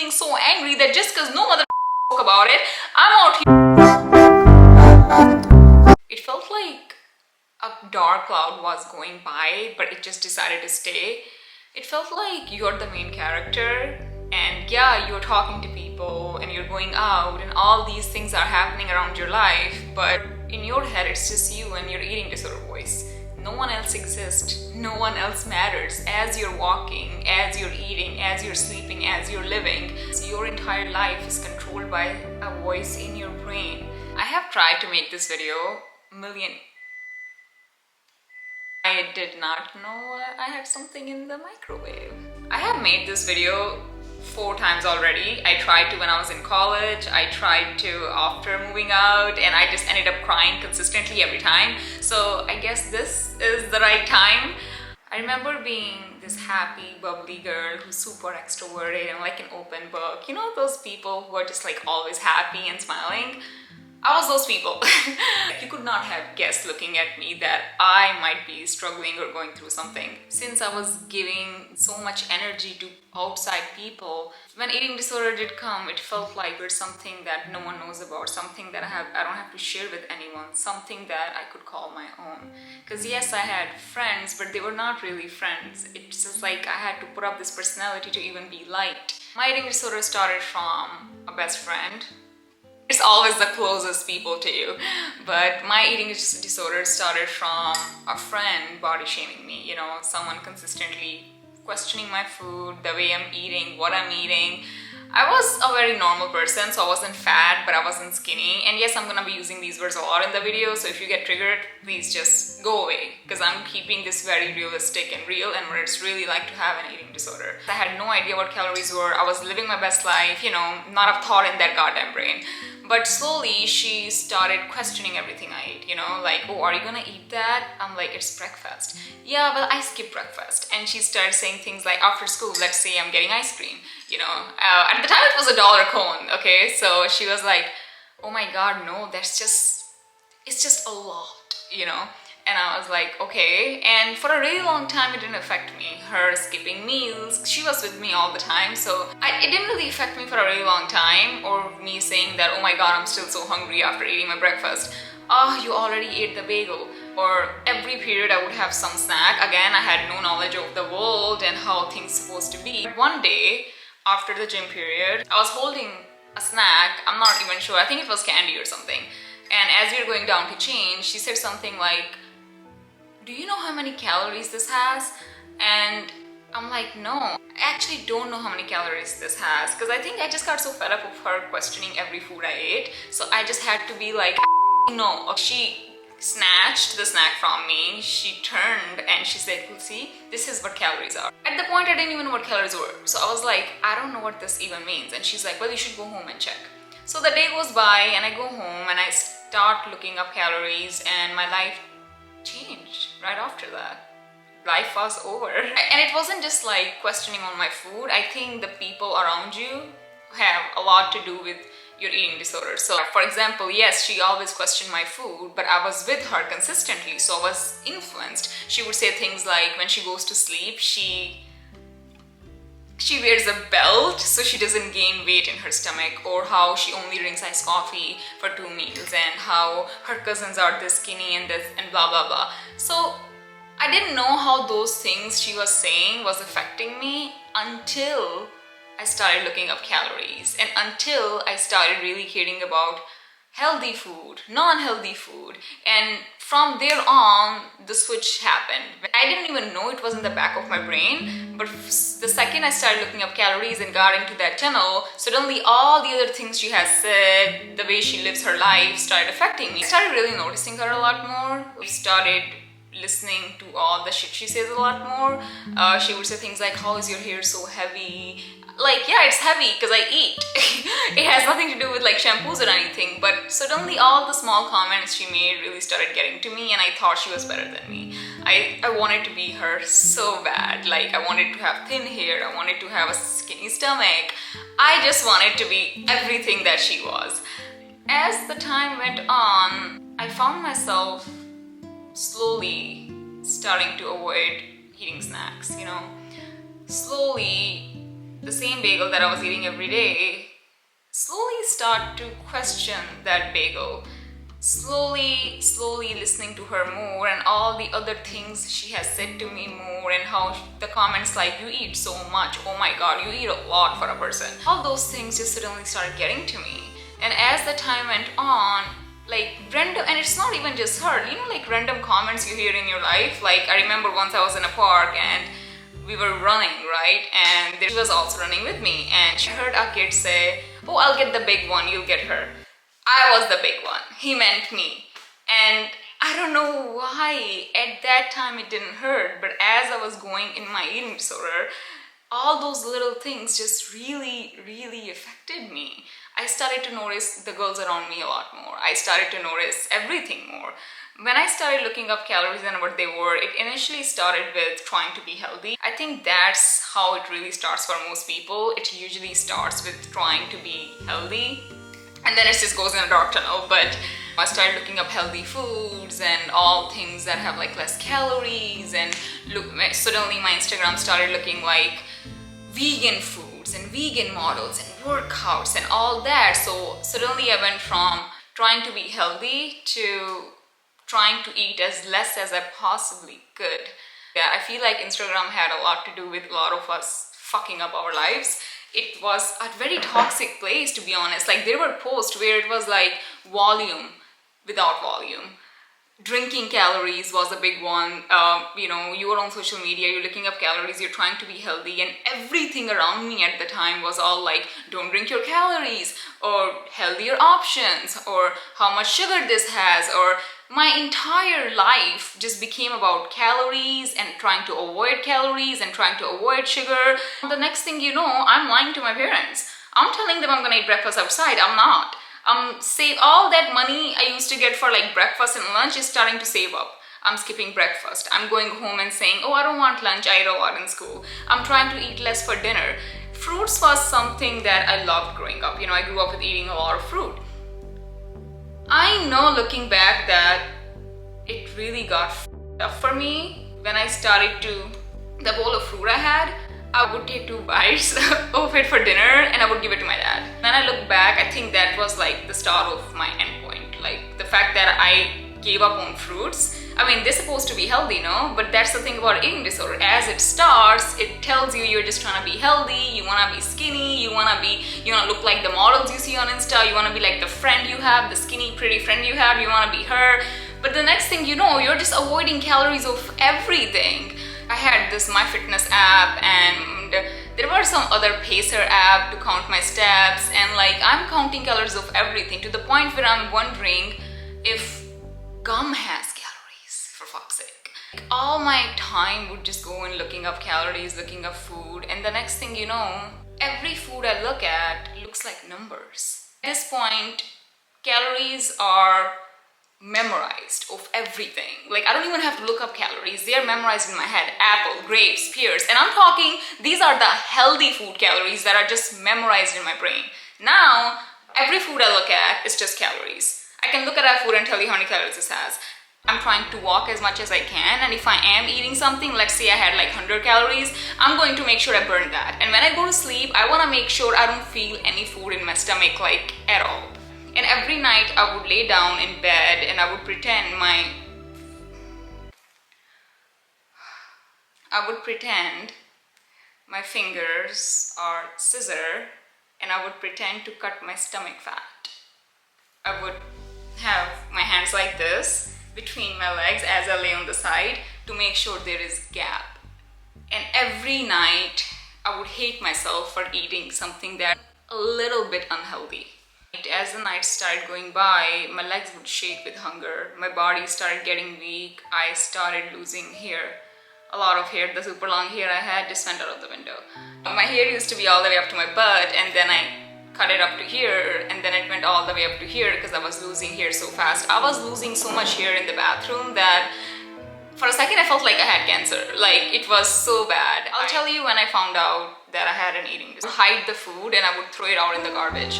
feeling so angry that just because no mother spoke about it, I'm out here. It felt like a dark cloud was going by, but it just decided to stay. It felt like you're the main character, and yeah, you're talking to people and you're going out and all these things are happening around your life, but in your head it's just you and your eating disorder voice. No one else exists, no one else matters. As you're walking, as you're eating, as you're sleeping, as you're living, your entire life is controlled by a voice in your brain. I have tried to make this video I did not know I had something in the microwave. I have made this video 4 times already. I tried to when I was in college, I tried to after moving out, and I just ended up crying consistently every time. So I guess this is the right time. I remember being this happy, bubbly girl who's super extroverted and like an open book. You know those people who are just like always happy and smiling? I was those people. You could not have guessed looking at me that I might be struggling or going through something. Since I was giving so much energy to outside people, when eating disorder did come, it felt like there's something that no one knows about, something that I don't have to share with anyone, something that I could call my own. Because yes, I had friends, but they were not really friends. It's just like I had to put up this personality to even be liked. My eating disorder started from a best friend. It's always the closest people to you, but my eating disorder started from a friend body shaming me, you know, someone consistently questioning my food, the way I'm eating, what I'm eating. I was a very normal person, so I wasn't fat, but I wasn't skinny. And yes, I'm gonna be using these words a lot in the video, so if you get triggered, please just go away, because I'm keeping this very realistic and real and what it's really like to have an eating disorder. I had no idea what calories were. I was living my best life, you know, not a thought in that goddamn brain. But slowly she started questioning everything I ate, you know, like, oh, are you gonna eat that? I'm like, it's breakfast. Yeah, but I skip breakfast. And she started saying things like, after school, let's say I'm getting ice cream, you know. At the time it was $1 cone, okay? So she was like, oh my God, no, it's just a lot, you know. And I was like, okay. And for a really long time, it didn't affect me. Her skipping meals, she was with me all the time. So it didn't really affect me for a really long time. Or me saying that, oh my God, I'm still so hungry after eating my breakfast. Oh, you already ate the bagel. Or every period I would have some snack. Again, I had no knowledge of the world and how things supposed to be. One day, after the gym period, I was holding a snack. I'm not even sure. I think it was candy or something. And as we were going down to change, she said something like, do you know how many calories this has? And I'm like, no, I actually don't know how many calories this has, because I think I just got so fed up of her questioning every food I ate. So I just had to be like, no. She snatched the snack from me. She turned and she said, well, see, this is what calories are. At the point, I didn't even know what calories were. So I was like, I don't know what this even means. And she's like, well, you should go home and check. So the day goes by and I go home and I start looking up calories, and my life changed right after that. Life was over. And it wasn't just like questioning on my food. I think the people around you have a lot to do with your eating disorder. So for example, yes, she always questioned my food, but I was with her consistently, so I was influenced. She would say things like, when she goes to sleep, she wears a belt so she doesn't gain weight in her stomach, or how she only drinks iced coffee for 2 meals, and how her cousins are this skinny and this and blah blah blah. So I didn't know how those things she was saying was affecting me until I started looking up calories, and until I started really caring about healthy food, non-healthy food. And from there on, the switch happened. I didn't even know it was in the back of my brain, but the second I started looking up calories and got into that tunnel, suddenly all the other things she has said, the way she lives her life, started affecting me. I started really noticing her a lot more. We started listening to all the shit she says a lot more. She would say things like, how is your hair so heavy? Like, yeah, it's heavy because I eat. It has nothing to do with like shampoos or anything, but suddenly all the small comments she made really started getting to me, and I thought she was better than me. I wanted to be her so bad. Like, I wanted to have thin hair, I wanted to have a skinny stomach. I just wanted to be everything that she was. As the time went on, I found myself slowly starting to avoid eating snacks, you know. Slowly the same bagel that I was eating every day, slowly start to question that bagel. Slowly listening to her more and all the other things she has said to me more, and how the comments like, you eat so much, oh my god, you eat a lot for a person. All those things just suddenly started getting to me. And as the time went on, like random, and it's not even just her, you know, like random comments you hear in your life. Like I remember once I was in a park and we were running, right? And she was also running with me, and she heard a kid say, oh, I'll get the big one, you'll get her. I was the big one. He meant me. And I don't know why at that time it didn't hurt, but as I was going in my eating disorder, all those little things just really affected me. I started to notice the girls around me a lot more. I started to notice everything more. When I started looking up calories and what they were, it initially started with trying to be healthy. I think that's how it really starts for most people. It usually starts with trying to be healthy, and then it just goes in a dark tunnel. But I started looking up healthy foods and all things that have like less calories, and suddenly my Instagram started looking like vegan foods and vegan models and workouts and all that. So suddenly I went from trying to be healthy to trying to eat as less as I possibly could. Yeah, I feel like Instagram had a lot to do with a lot of us fucking up our lives. It was a very toxic place, to be honest. Like there were posts where it was like volume without volume. Drinking calories was a big one. You know, you were on social media, you're looking up calories, you're trying to be healthy, and everything around me at the time was all like, don't drink your calories, or healthier options, or how much sugar this has, or my entire life just became about calories and trying to avoid calories and trying to avoid sugar. The next thing you know, I'm lying to my parents. I'm telling them I'm gonna eat breakfast outside. I'm not. Save all that money I used to get for like breakfast and lunch is starting to save up. I'm skipping breakfast. I'm going home and saying, oh, I don't want lunch, I ate a lot in school. I'm trying to eat less for dinner. Fruits was something that I loved growing up. You know, I grew up with eating a lot of fruit. I know looking back that it really got up for me when I started to, the bowl of fruit I had, I would take 2 bites of it for dinner and I would give it to my dad. When I look back, I think that was like the start of my end point. Like the fact that I gave up on fruits. I mean, they're supposed to be healthy, no? But that's the thing about eating disorder. As it starts, it tells you you're just trying to be healthy, you wanna be skinny, you wanna look like the models you see on Insta, you wanna be like the friend you have, the skinny, pretty friend you have, you wanna be her. But the next thing you know, you're just avoiding calories of everything. I had this MyFitness app, and there were some other pacer app to count my steps, and like I'm counting calories of everything to the point where I'm wondering if gum has calories, for fuck's sake. Like, all my time would just go in looking up calories, looking up food, and the next thing you know, every food I look at looks like numbers. At this point, calories are memorized of everything. Like I don't even have to look up calories, they are memorized in my head. Apple, grapes, pears, and I'm talking, these are the healthy food calories that are just memorized in my brain. Now every food I look at is just calories. I can look at that food and tell you how many calories this has. I'm trying to walk as much as I can, and if I am eating something, let's say I had like 100 calories, I'm going to make sure I burn that. And when I go to sleep, I want to make sure I don't feel any food in my stomach, like at all. And every night I would lay down in bed and I would pretend my fingers are scissor, and I would pretend to cut my stomach fat. I would have my hands like this between my legs as I lay on the side to make sure there is gap. And every night I would hate myself for eating something that a little bit unhealthy. As the nights started going by, my legs would shake with hunger, my body started getting weak, I started losing hair. A lot of hair, the super long hair I had just went out of the window. My hair used to be all the way up to my butt, and then I cut it up to here, and then it went all the way up to here because I was losing hair so fast. I was losing so much hair in the bathroom that for a second I felt like I had cancer. Like it was so bad. I'll tell you when I found out that I had an eating disorder. I would hide the food and I would throw it out in the garbage.